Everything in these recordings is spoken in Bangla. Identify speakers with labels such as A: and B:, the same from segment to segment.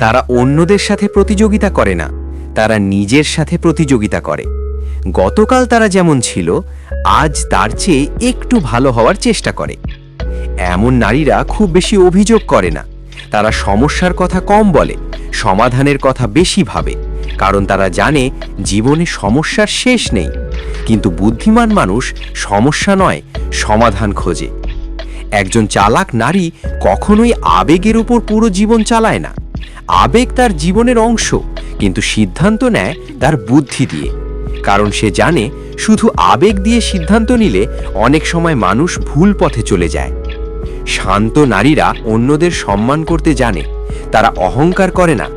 A: তারা অন্যদের সাথে প্রতিযোগিতা করে না, তারা নিজের সাথে প্রতিযোগিতা করে। গতকাল তারা যেমন ছিল, আজ তার চেয়ে একটু ভালো হওয়ার চেষ্টা করে। এমন নারীরা খুব বেশি অভিযোগ করে না, তারা সমস্যার কথা কম বলে, সমাধানের কথা বেশি ভাবে, কারণ তারা জানে জীবনে সমস্যার শেষ নেই। কিন্তু বুদ্ধিমান মানুষ সমস্যা নয়, সমাধান খোঁজে। একজন চালাক নারী কখনোই আবেগের উপর পুরো জীবন চালায় না। আবেগ তার জীবনের অংশ, কিন্তু সিদ্ধান্ত নেয় তার বুদ্ধি দিয়ে, কারণ সে জানে শুধু আবেগ দিয়ে সিদ্ধান্ত নিলে অনেক সময় মানুষ ভুল পথে চলে যায়। শান্ত নারীরা অন্যদের সম্মান করতে জানে, তারা অহংকার করে না,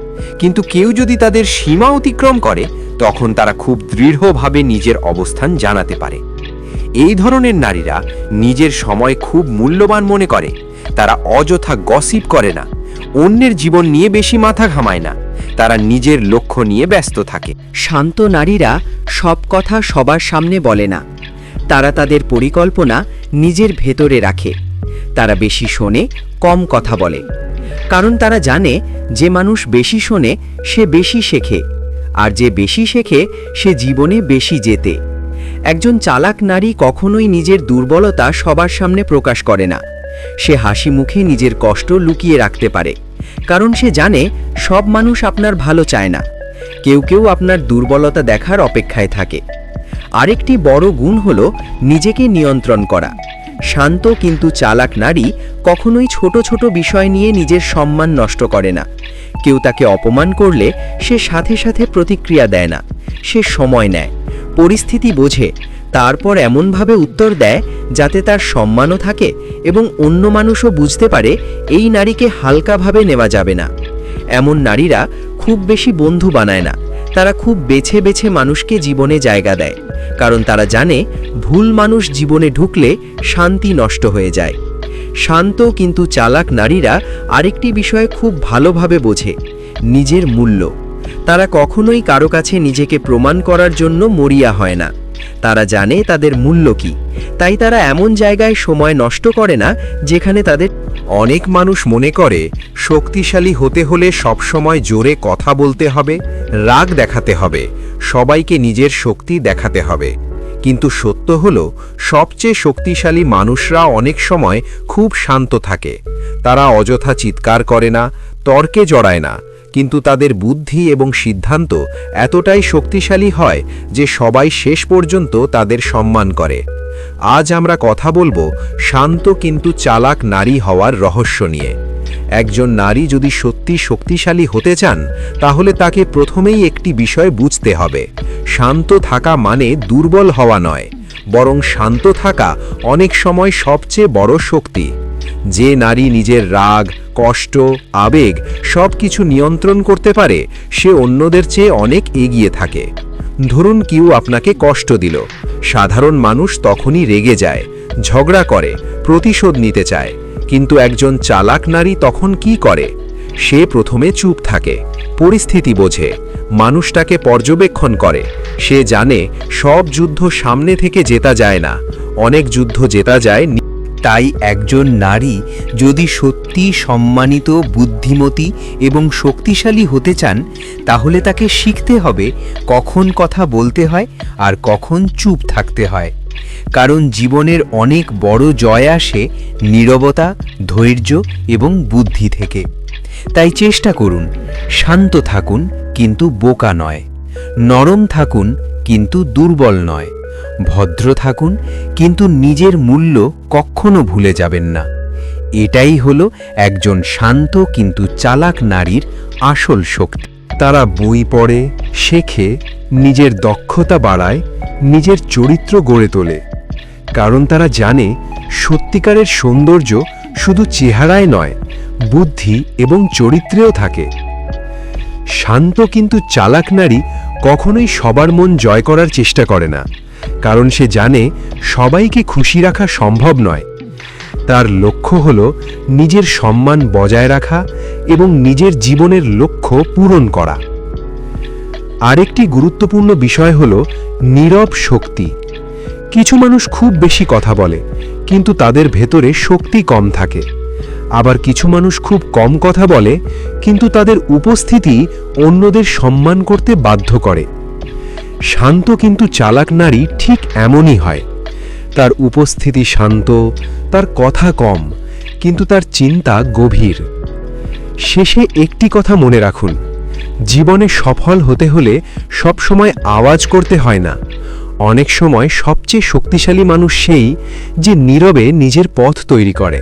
A: কিন্তু কেউ যদি তাদের সীমা অতিক্রম করে তখন তারা খুব দৃঢ়ভাবে নিজের অবস্থান জানাতে পারে। এই ধরনের নারীরা নিজের সময় খুব মূল্যবান মনে করে, তারা অযথা গসিপ করে না, অন্যের জীবন নিয়ে বেশি মাথা ঘামায় না, তারা নিজের লক্ষ্য নিয়ে ব্যস্ত থাকে।
B: শান্ত নারীরা সব কথা সবার সামনে বলে না, তারা তাদের পরিকল্পনা নিজের ভেতরে রাখে। তারা বেশি শোনে, কম কথা বলে, কারণ তারা জানে যে মানুষ বেশি শোনে সে বেশি শেখে, আর যে বেশি শেখে সে জীবনে বেশি জেতে। একজন চালাক নারী কখনোই নিজের দুর্বলতা সবার সামনে প্রকাশ করে না। সে হাসি মুখে নিজের কষ্ট লুকিয়ে রাখতে পারে, কারণ সে জানে সব মানুষ আপনার ভালো চায় না, কেউ কেউ আপনার দুর্বলতা দেখার অপেক্ষায় থাকে। আরেকটি বড় গুণ হলো নিজেকে নিয়ন্ত্রণ করা। শান্ত কিন্তু চালাক নারী কখনোই ছোট ছোট বিষয় নিয়ে নিজের সম্মান নষ্ট করে না। কেউ তাকে অপমান করলে সে সাথে সাথে প্রতিক্রিয়া দেয় না, সে সময় নেয়, পরিস্থিতি বোঝে, তারপর এমনভাবে উত্তর দেয় যাতে তার সম্মানও থাকে এবং অন্য মানুষও বুঝতে পারে এই নারীকে হালকাভাবে নেওয়া যাবে না। এমন নারীরা খুব বেশি বন্ধু বানায় না, তারা খুব বেছে বেছে মানুষকে জীবনে জায়গা দেয়, কারণ তারা জানে ভুল মানুষ জীবনে ঢুকলে শান্তি নষ্ট হয়ে যায়। শান্ত কিন্তু চালাক নারীরা আরেকটি বিষয় খুব ভালোভাবে বোঝে, নিজের মূল্য। তারা কখনোই কারো কাছে নিজেকে প্রমাণ করার জন্য মরিয়া হয় না, তারা জানে তাদের মূল্য কি, তাই তারা এমন জায়গায় সময় নষ্ট করে না যেখানে তাদের।
C: অনেক মানুষ মনে করে শক্তিশালী হতে হলে সবসময় জোরে কথা বলতে হবে, রাগ দেখাতে হবে, সবাইকে নিজের শক্তি দেখাতে হবে। কিন্তু সত্য হলো সবচেয়ে শক্তিশালী মানুষরা অনেক সময় খুব শান্ত থাকে। তারা অযথা চিৎকার করে না, তর্কে জড়ায় না, কিন্তু তাদের বুদ্ধি এবং সিদ্ধান্ত এতটাই শক্তিশালী হয় যে সবাই শেষ পর্যন্ত তাদের সম্মান করে। আজ আমরা কথা বলবো শান্ত কিন্তু চালাক নারী হওয়ার রহস্য নিয়ে। একজন নারী যদি সত্যি শক্তিশালী হতে চান তাহলে তাকে প্রথমেই একটি বিষয় বুঝতে হবে, শান্ত থাকা মানে দুর্বল হওয়া নয়, বরং শান্ত থাকা অনেক সময় সবচেয়ে বড় শক্তি। যে নারী নিজের রাগ, কষ্ট, আবেগ সব কিছু নিয়ন্ত্রণ করতে পারে সে অন্যদের চেয়ে অনেক এগিয়ে থাকে। ধরুন কেউ আপনাকে কষ্ট দিল, সাধারণ মানুষ তখনই রেগে যায়, ঝগড়া করে, প্রতিশোধ নিতে চায়, কিন্তু একজন চালাক নারী তখন কি করে? সে প্রথমে চুপ থাকে, পরিস্থিতি বোঝে, মানুষটাকে পর্যবেক্ষণ করে। সে জানে সব যুদ্ধ সামনে থেকে জেতা যায় না, অনেক যুদ্ধ জেতা যায়।
A: তাই একজন নারী যদি সত্যি সম্মানিত, বুদ্ধিমতী এবং শক্তিশালী হতে চান তাহলে তাকে শিখতে হবে কখন কথা বলতে হয় আর কখন চুপ থাকতে হয়, কারণ জীবনের অনেক বড় জয় আসে নীরবতা, ধৈর্য এবং বুদ্ধি থেকে। তাই চেষ্টা করুন, শান্ত থাকুন কিন্তু বোকা নয়, নরম থাকুন কিন্তু দুর্বল নয়, ভদ্র থাকুন কিন্তু নিজের মূল্য কখনো ভুলে যাবেন না। এটাই হলো একজন শান্ত কিন্তু চালাক নারীর আসল শক্তি।
C: তারা বই পড়ে, শেখে, নিজের দক্ষতা বাড়ায়, নিজের চরিত্র গড়ে তোলে, কারণ তারা জানে সত্যিকারের সৌন্দর্য শুধু চেহারায় নয়, বুদ্ধি এবং চরিত্রেও থাকে। শান্ত কিন্তু চালাক নারী কখনোই সবার মন জয় করার চেষ্টা করে না, কারণ সে জানে সবাইকে খুশি রাখা সম্ভব নয়। তার লক্ষ্য হলো নিজের সম্মান বজায় রাখা এবং নিজের জীবনের লক্ষ্য পূরণ করা। আরেকটি গুরুত্বপূর্ণ বিষয় হলো নীরব শক্তি। কিছু মানুষ খুব বেশি কথা বলে, কিন্তু তাদের ভেতরে শক্তি কম থাকে। আবার কিছু মানুষ খুব কম কথা বলে, কিন্তু তাদের উপস্থিতি অন্যদের সম্মান করতে বাধ্য করে। শান্ত কিন্তু চালাক নারী ঠিক এমনই হয়। তার উপস্থিতি শান্ত, তার কথা কম, কিন্তু তার চিন্তা গভীর। শেষে একটি কথা মনে রাখুন, জীবনে সফল হতে হলে সব সময় আওয়াজ করতে হয় না। অনেক সময় সবচেয়ে শক্তিশালী মানুষ সেই যে নীরবে নিজের পথ তৈরি করে।